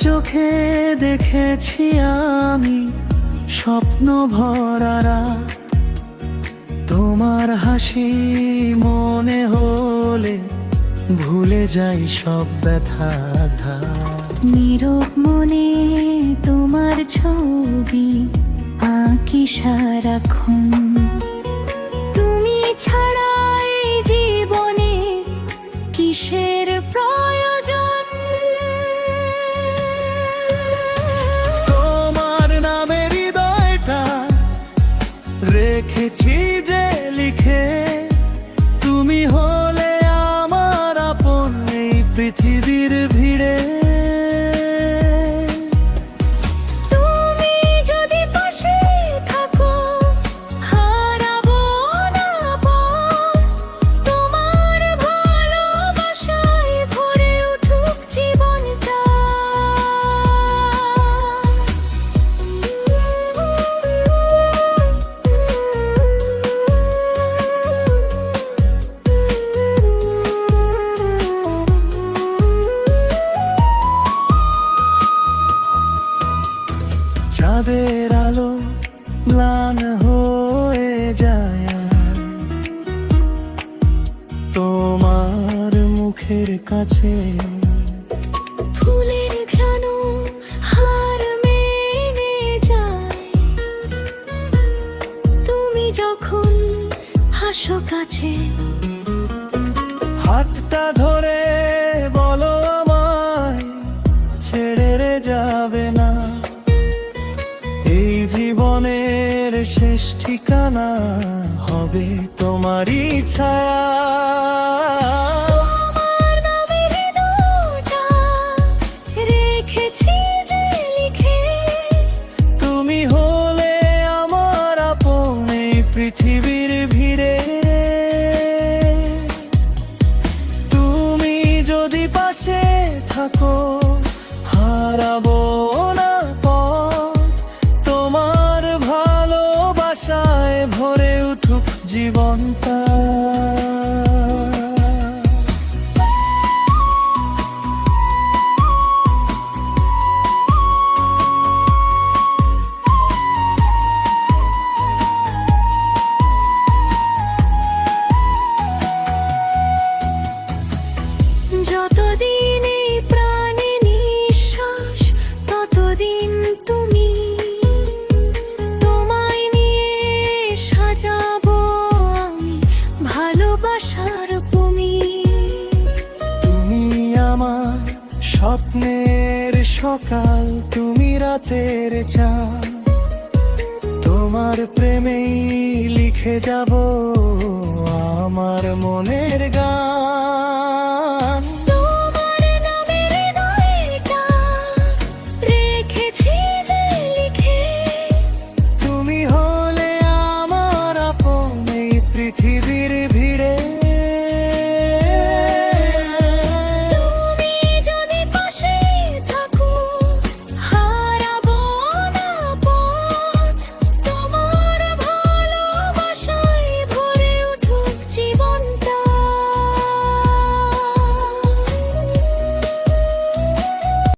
চোখে দেখেছি আমি স্বপ্ন ভরা রাত, তোমার হাসি মনে হলে ভুলে যাই সব ব্যথা। নীরব মনে তোমার ছবি আঁকি সারাক্ষণ, তুমি ছাড়া এই জীবনে কিসের প্রয়োজন। তোমার নামে হৃদয়টা রেখেছি যে লিখে, তুমি হলে আমার আপন এই পৃথিবীর ভিড়ে। তুমি যদি পাশে থাকো হারাবো না পথ, তোমার ভালোবাসায় ভরে উঠুক জীবনটা। চাঁদের আলো ম্লান হয়ে যায় আর তোমার মুখের কাছে। ফুলের ঘ্রাণ হার মেনে যায়, তুমি যখন হাসো কাছে। হাতটা ধরে বলো আমায় ছেড়ে যাবে না, এই জীবনের শেষ ঠিকানা হবে তোমারই ছায়া। তোমার নামে হৃদয়টা রেখেছি যে লিখে, তুমি হলে আমার আপন এই পৃথিবীর ভিড়ে। তুমি যদি পাশে থাকো হারাবো না পথ, তোমার ভালোবাসায় ভরে উঠুক জীবনটা। যতদিন এই প্রাণে নিঃশ্বাস ততদিন তুমি, তোমায় নিয়ে সাজাবো আমি ভালোবাসার ভূমি। তুমি আমার স্বপ্নের সকাল, তুমি রাতের চাঁদ, তোমার প্রেমেই লিখে যাব আমার মনের গান।